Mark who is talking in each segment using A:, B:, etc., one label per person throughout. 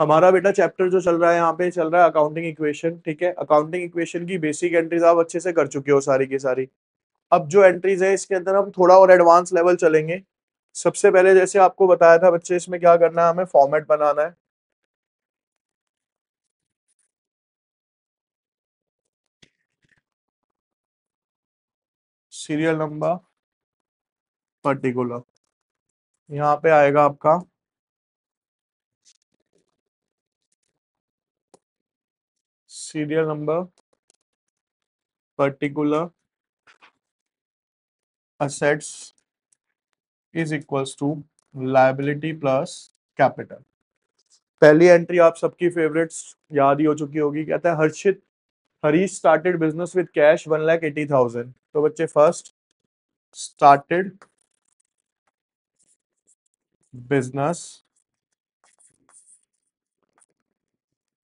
A: हमारा बेटा चैप्टर जो चल रहा है यहाँ पे चल रहा है अकाउंटिंग इक्वेशन, ठीक है। अकाउंटिंग इक्वेशन की बेसिक एंट्रीज आप अच्छे से कर चुके हो सारी की सारी। अब जो एंट्रीज है इसके अंदर हम थोड़ा और एडवांस लेवल चलेंगे। सबसे पहले जैसे आपको बताया था बच्चे, इसमें क्या करना है, हमें फॉर्मेट बनाना है। सीरियल नंबर पर्टिकुलर, यहाँ पे आएगा आपका serial number particular assets is equals to liability plus capital. पहली एंट्री आप सबकी फेवरेट्स याद ही हो चुकी होगी। कहता है Harshit Harish started business with cash 1,80,000। तो बच्चे फर्स्ट स्टार्टेड बिजनेस,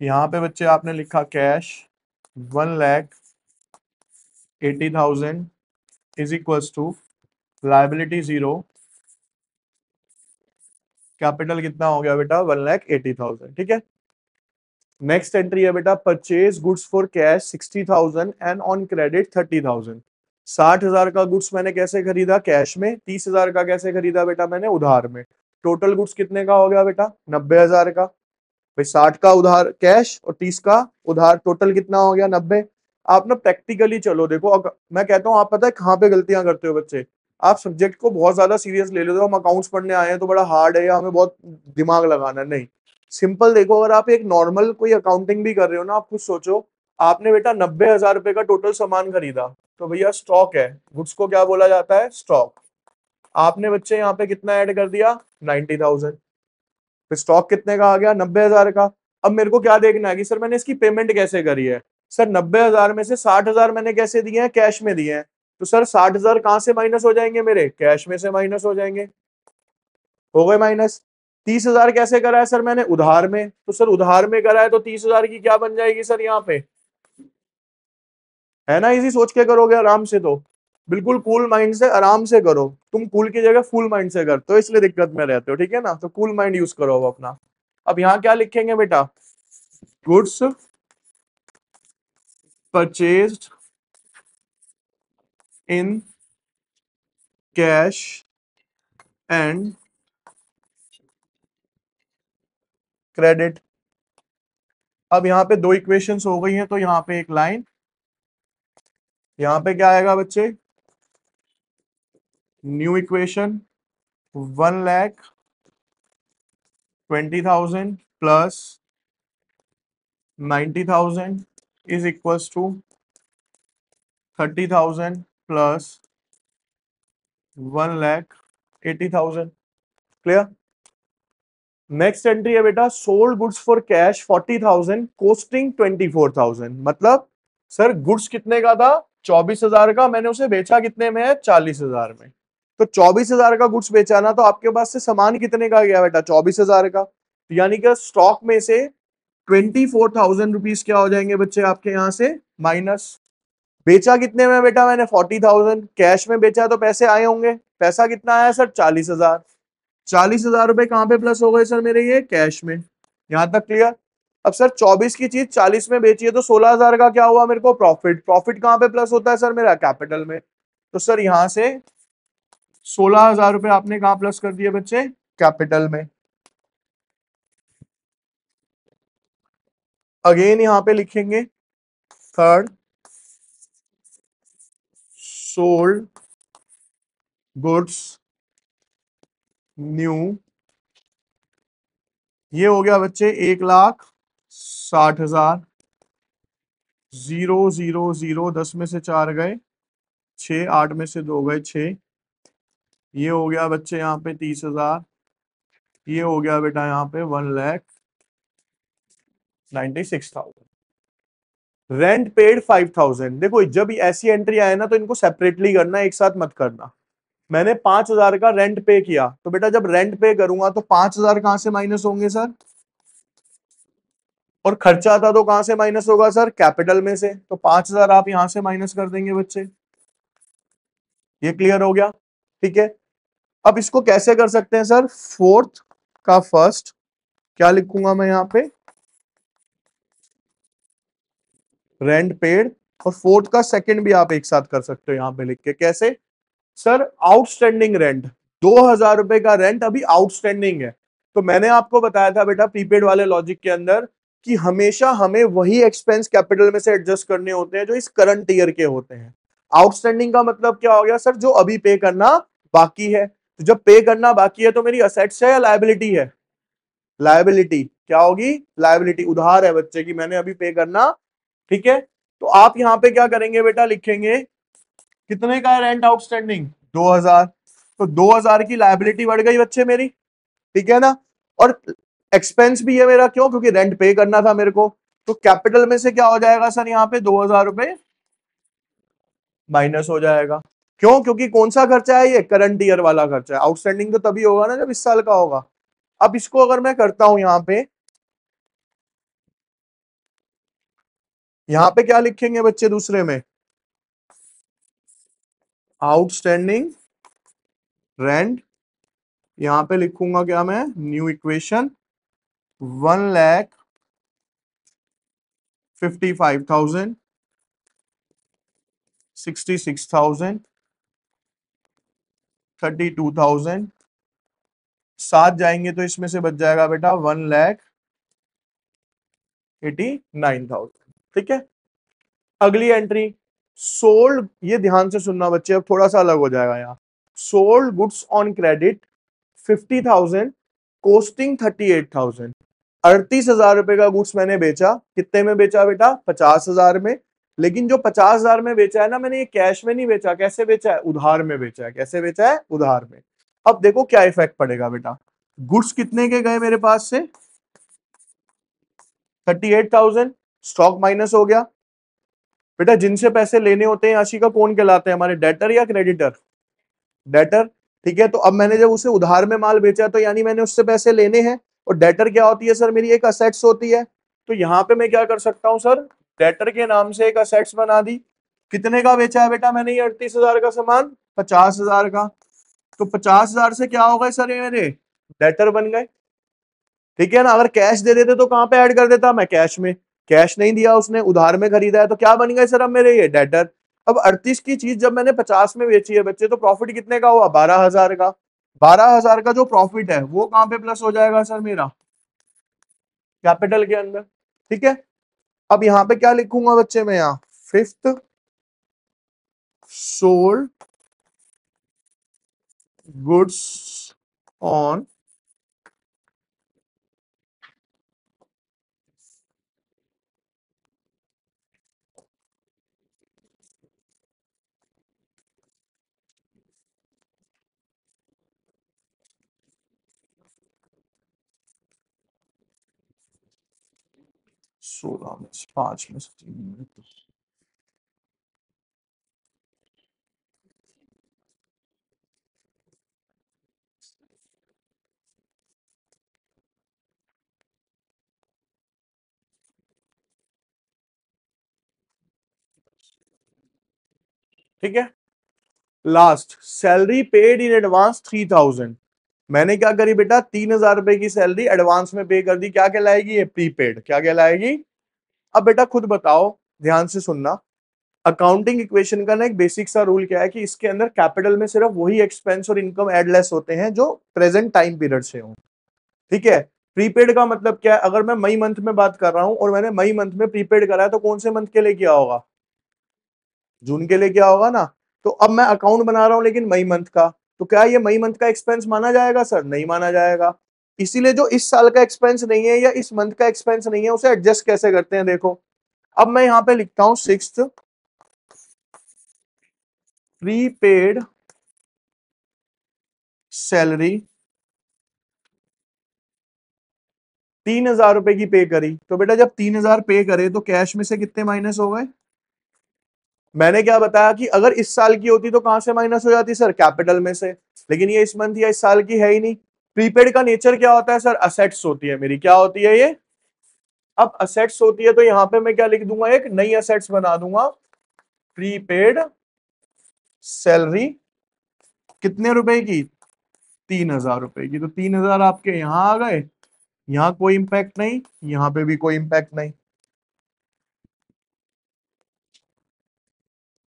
A: यहाँ पे बच्चे आपने लिखा cash 1,80,000 is equals to liability 0, capital कितना हो गया बेटा 1,80,000, ठीक है। नेक्स्ट एंट्री है बेटा purchase goods for cash 60,000 and on credit 30,000। 60,000 का गुड्स मैंने कैसे खरीदा कैश में, 30,000 का कैसे खरीदा बेटा मैंने उधार में। टोटल गुड्स कितने का हो गया बेटा 90,000 का। भाई 60 का उधार कैश और 30 का उधार, टोटल कितना हो गया 90। आप ना प्रैक्टिकली चलो देखो, मैं कहता हूँ आप पता है कहाँ पे गलतियां करते हो बच्चे। आप सब्जेक्ट को बहुत ज्यादा सीरियस ले लेते हो, हम अकाउंट्स पढ़ने आए हैं तो बड़ा हार्ड है या हमें बहुत दिमाग लगाना है, नहीं। सिंपल देखो, अगर आप एक नॉर्मल कोई अकाउंटिंग भी कर रहे हो ना, आप खुद सोचो। आपने बेटा 90,000 रुपए का टोटल सामान खरीदा, तो भैया स्टॉक है, गुड्स को क्या बोला जाता है स्टॉक। आपने बच्चे यहाँ पे कितना ऐड कर दिया 90,000, फिर स्टॉक कितने का आ गया 90,000 का। अब मेरे को क्या देखना है कि सर मैंने इसकी पेमेंट कैसे करी है। सर 90,000 में से 60,000 मैंने कैसे दिए हैं कैश में दिए हैं। तो सर 60,000 कहां से माइनस हो जाएंगे, मेरे कैश में से माइनस हो जाएंगे, हो गए माइनस। 30,000 कैसे करा है सर मैंने उधार में, तो सर उधार में करा है तो 30,000 की क्या बन जाएगी सर यहाँ पे, है ना। इजी सोच के करोगे आराम से तो, बिल्कुल कूल माइंड से आराम से करो। तुम कूल की जगह फुल माइंड से करते हो इसलिए दिक्कत में रहते हो, ठीक है ना। तो कूल माइंड यूज करो अब अपना। अब यहाँ क्या लिखेंगे बेटा, goods purchased in cash and credit. अब यहाँ पे दो इक्वेशंस हो गई हैं तो यहाँ पे एक लाइन, यहाँ पे क्या आएगा बच्चे new equation 1,20,000 plus 90,000 is equals to 30,000 plus 1,80,000। Clear. Next entry है बेटा sold goods for cash 40,000 costing 24,000। मतलब सर गुड्स कितने का था 24,000 का, मैंने उसे बेचा कितने में है 40,000 में। तो 24,000 का गुड्स बेचा ना, तो आपके पास से सामान कितने का गया बेटा 24,000 का। यानी कि स्टॉक में से 24,000 रुपीज क्या हो जाएंगे बच्चे आपके यहाँ से माइनस। बेचा कितने में बेटा मैंने 40,000, कैश में बेचा तो पैसे आए होंगे, पैसा कितना आया सर 40,000। 40,000 रुपए कहां पे प्लस हो गए सर मेरे ये कैश में। यहां तक क्लियर। अब सर 24 की चीज 40 में बेची है तो 16,000 का क्या हुआ मेरे को प्रॉफिट। प्रॉफिट कहां पे प्लस होता है सर मेरा कैपिटल में। तो सर यहां से 16,000 रुपए आपने कहां प्लस कर दिए बच्चे कैपिटल में। अगेन यहां पे लिखेंगे थर्ड सोल्ड गुड्स न्यू, ये हो गया बच्चे 1,60,000, 0,0,0, 10 में से 4 गए 6, 8 में से 2 गए 6। ये हो गया बच्चे यहाँ पे 30,000, ये हो गया बेटा यहाँ पे 1,96,000। Rent paid 5,000। देखो जब ऐसी एंट्री आए ना तो इनको सेपरेटली करना, एक साथ मत करना। मैंने 5,000 का रेंट पे किया, तो बेटा जब रेंट पे करूंगा तो 5,000 कहां से माइनस होंगे सर, और खर्चा था तो कहां से माइनस होगा सर कैपिटल में से। तो 5,000 आप यहां से माइनस कर देंगे बच्चे। ये क्लियर हो गया, ठीक है। अब इसको कैसे कर सकते हैं सर, फोर्थ का फर्स्ट क्या लिखूंगा मैं यहाँ पे, रेंट पेड, और फोर्थ का सेकंड भी आप एक साथ कर सकते हो यहाँ पे लिख के। कैसे सर, आउटस्टैंडिंग रेंट, 2,000 रुपए का रेंट अभी आउटस्टैंडिंग है। तो मैंने आपको बताया था बेटा प्रीपेड वाले लॉजिक के अंदर कि हमेशा हमें वही एक्सपेंस कैपिटल में से एडजस्ट करने होते हैं जो इस करंट ईयर के होते हैं। आउटस्टैंडिंग का मतलब क्या हो गया सर, जो अभी पे करना बाकी है। तो जब पे करना बाकी है तो मेरी असेट्स है या लायबिलिटी है, लायबिलिटी। क्या होगी, लायबिलिटी, उधार है बच्चे की, मैंने अभी पे करना। ठीक है, तो आप यहाँ पे क्या करेंगे बेटा, लिखेंगे कितने का है रेंट आउटस्टैंडिंग, 2,000। तो 2,000 की लायबिलिटी बढ़ गई बच्चे मेरी, ठीक है ना। और एक्सपेंस भी है मेरा, क्यों, क्योंकि रेंट पे करना था मेरे को। तो कैपिटल में से क्या हो जाएगा सर, यहाँ पे 2,000 रुपए माइनस हो जाएगा। क्यों, क्योंकि कौन सा खर्चा है ये, करंट ईयर वाला खर्चा है। आउटस्टैंडिंग तो तभी होगा ना जब इस साल का होगा। अब इसको अगर मैं करता हूं यहाँ पे क्या लिखेंगे बच्चे दूसरे में, आउटस्टैंडिंग रेंट, यहां पे लिखूंगा क्या मैं, न्यू इक्वेशन, 1,55,000, 66,000, 32,000, सात जाएंगे तो इसमें से बच जाएगा बेटा 1,89,000। ठीक है, अगली एंट्री, सोल्ड, ये ध्यान से सुनना बच्चे, अब थोड़ा सा अलग हो जाएगा यहाँ। Sold goods on credit 50,000, costing 38,000। 38,000 रुपए का गुड्स मैंने बेचा, कितने में बेचा बेटा, 50,000 में। लेकिन जो 50,000 में बेचा है ना मैंने, ये कैश में नहीं बेचा, कैसे बेचा है, उधार में बेचा है। कैसे बेचा है, उधार में। अब देखो क्या इफेक्ट पड़ेगा बेटा, गुड्स कितने के गए मेरे पास से, 38,000, स्टॉक माइनस हो गया। बेटा जिनसे पैसे लेने होते हैं आशिका, कौन कहलाते हैं हमारे, डेटर या क्रेडिटर, डेटर। ठीक है, तो अब मैंने जब उसे उधार में माल बेचा तो यानी मैंने उससे पैसे लेने हैं। और डेटर क्या होती है सर, मेरी एक असेट्स होती है। तो यहाँ पे मैं क्या कर सकता हूँ सर, डेटर के नाम से एक असेट्स बना दी। कितने का बेचा है बेटा मैंने ये 38,000 का सामान, 50,000 का। तो 50,000 से क्या हो गए सर, ये मेरे डेटर बन गए। ठीक है ना, अगर कैश दे देते तो कहां पे ऐड कर देता मैं, कैश में। कैश नहीं दिया उसने, उधार में खरीदा है, तो क्या बन गए सर अब मेरे ये डेटर। अब 38 की चीज जब मैंने 50 में बेची है बच्चे, तो प्रॉफिट कितने का हुआ, 12,000 का। 12,000 का जो प्रॉफिट है वो कहां पे प्लस हो जाएगा सर मेरा, कैपिटल के अंदर। ठीक है, अब यहाँ पे क्या लिखूंगा बच्चे मैं, यहाँ फिफ्थ सोल्ड गुड्स ऑन 16 में से 5 में से 3 में। ठीक है, last, salary paid in advance 3,000। मैंने क्या करी बेटा, 3,000 रुपए की सैलरी एडवांस में पे कर दी, क्या कहलाएगी ये, प्रीपेड। क्या कहलाएगी। अब बेटा खुद बताओ, ध्यान से सुनना, अकाउंटिंग इक्वेशन का ना एक बेसिक सा रूल क्या है कि इसके अंदर कैपिटल में सिर्फ वही एक्सपेंस और इनकम एडलेस होते हैं जो प्रेजेंट टाइम पीरियड से हो। ठीक है, प्रीपेड का मतलब क्या है, अगर मैं मई मंथ में बात कर रहा हूं और मैंने मई मंथ में प्रीपेड करा है, तो कौन से मंथ के लिए किया होगा, जून के लिए क्या होगा ना। तो अब मैं अकाउंट बना रहा हूं लेकिन मई मंथ का, तो क्या ये मई मंथ का एक्सपेंस माना जाएगा सर, नहीं माना जाएगा। इसीलिए जो इस साल का एक्सपेंस नहीं है या इस मंथ का एक्सपेंस नहीं है, उसे एडजस्ट कैसे करते हैं देखो। अब मैं यहां पे लिखता हूं सिक्स्थ, प्रीपेड सैलरी 3,000 रुपए की पे करी। तो बेटा जब 3,000 पे करे तो कैश में से कितने माइनस हो गए, मैंने क्या बताया कि अगर इस साल की होती तो कहां से माइनस हो जाती सर, कैपिटल में से। लेकिन ये इस मंथ या इस साल की है ही नहीं। प्रीपेड का नेचर क्या होता है सर, असेट्स होती है मेरी, क्या होती है ये, अब असेट्स होती है तो यहां पे मैं क्या लिख दूंगा, एक नई असेट्स बना दूंगा, प्रीपेड सैलरी कितने रुपए की, 3,000 रुपए की। तो 3,000 आपके यहां आ गए यहाँ कोई इंपैक्ट नहीं, यहाँ पे भी कोई इंपैक्ट नहीं।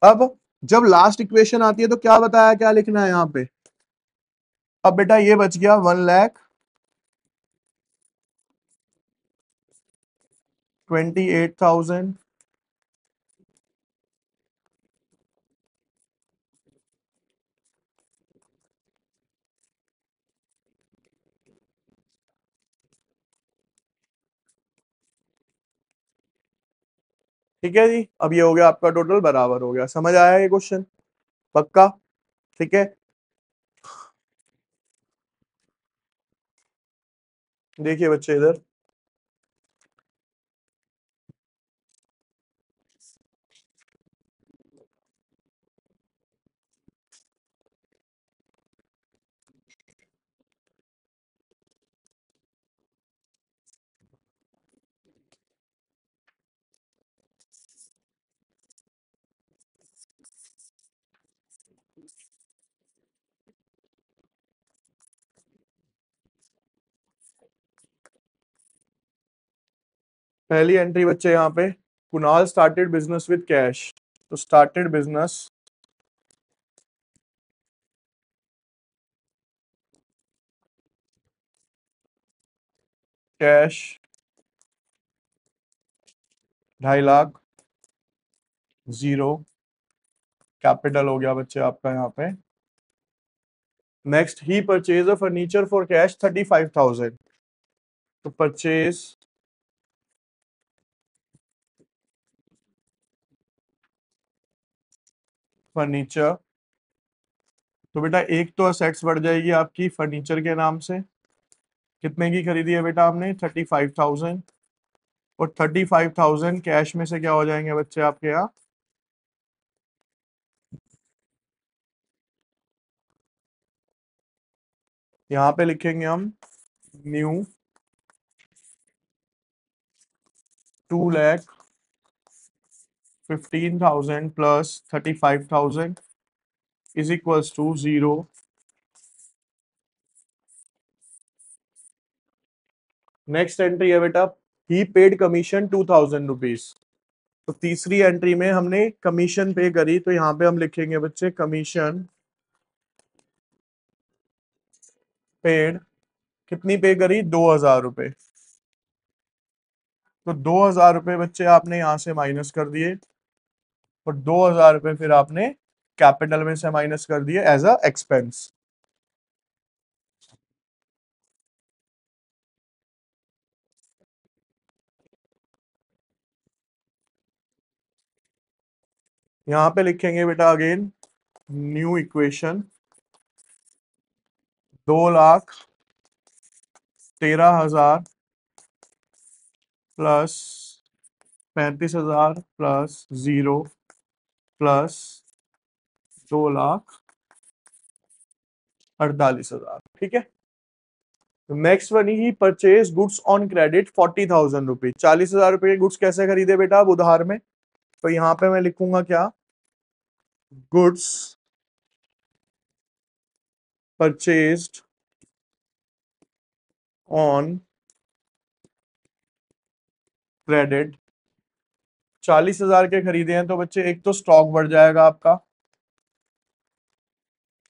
A: अब जब लास्ट इक्वेशन आती है तो क्या बताया, क्या लिखना है यहाँ पे। अब बेटा ये बच गया 1,28,000। ठीक है जी, अब ये हो गया आपका टोटल बराबर हो गया। समझ आया ये क्वेश्चन, पक्का। ठीक है, देखिए बच्चे इधर, पहली एंट्री बच्चे यहाँ पे, Kunal started business with cash. तो started business cash 2.5 lakh, zero capital हो गया बच्चे आपका यहाँ पे। Next, he purchase a furniture for cash 35,000। तो परचेज फर्नीचर, तो बेटा एक तो असेट्स बढ़ जाएगी आपकी फर्नीचर के नाम से। कितने की खरीदी है बेटा आपने, 35,000। और 35,000 कैश में से क्या हो जाएंगे बच्चे आपके यहाँ, यहाँ पे लिखेंगे हम new 2,15,000 plus 35,000 is equals to 0। Next entry है बेटा, ही पेड कमीशन 2,000 रुपीज। तो तीसरी एंट्री में हमने कमीशन पे करी, तो यहाँ पे हम लिखेंगे बच्चे कमीशन पेड। कितनी पे करी, 2,000 रुपए। तो 2,000 रुपए बच्चे आपने यहाँ से माइनस कर दिए, और 2,000 रुपए फिर आपने कैपिटल में से माइनस कर दिए एज अ एक्सपेंस। यहाँ पे लिखेंगे बेटा again new equation, 2,13,000 plus 35,000 plus 0 plus 2,48,000। ठीक है, next one, he purchase goods on credit 40,000 rupees. 40,000 रुपए के गुड्स कैसे खरीदे बेटा अब उधार में। तो यहाँ पे मैं लिखूंगा क्या, गुड्स परचेज्ड ऑन क्रेडिट। 40,000 के खरीदे हैं तो बच्चे एक तो स्टॉक बढ़ जाएगा आपका,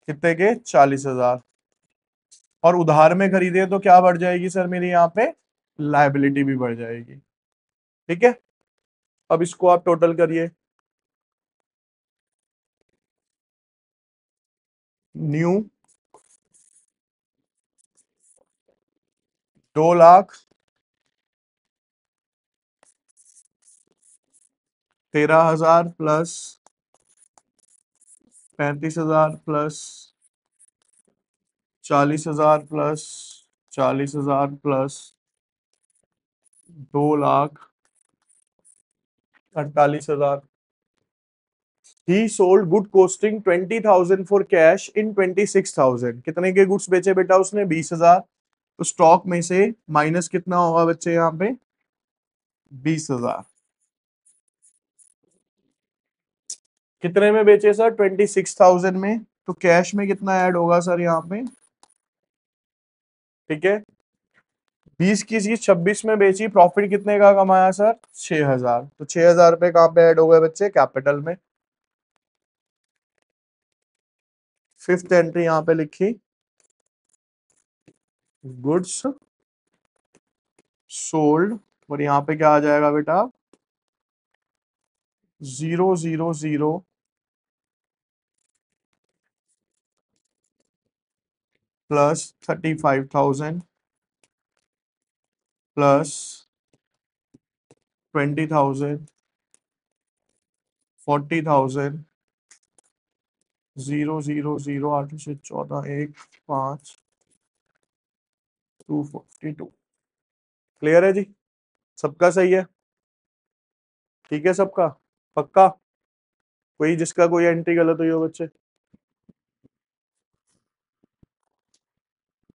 A: कितने के, 40,000। और उधार में खरीदे हैं तो क्या बढ़ जाएगी सर मेरी यहाँ पे, लायबिलिटी भी बढ़ जाएगी। ठीक है, अब इसको आप टोटल करिए, new 2,13,000 plus 35,000 plus 40,000 plus 40,000 plus 2,48,000। He sold good costing 20,000 for cash in 26,000। कितने के गुड्स बेचे बेटा उसने, 20,000। तो स्टॉक में से माइनस कितना होगा बच्चे यहाँ पे, 20,000। कितने में बेचे सर, 26,000 में। तो कैश में कितना ऐड होगा सर यहाँ पे, ठीक है, 20 की चीज 26 में बेची, प्रॉफिट कितने का कमाया सर? 6000। तो 6000 रुपए कहाँ पे ऐड हो गए बच्चे? कैपिटल में। फिफ्थ एंट्री यहाँ पे लिखी, गुड्स सोल्ड, और यहाँ पे क्या आ जाएगा बेटा? 000 प्लस 35,000 प्लस 20,000 40,000 000 8 से 14 1 5 242। क्लियर है जी? सबका सही है? ठीक है सबका? पक्का? कोई जिसका कोई एंट्री गलत हुई हो बच्चे?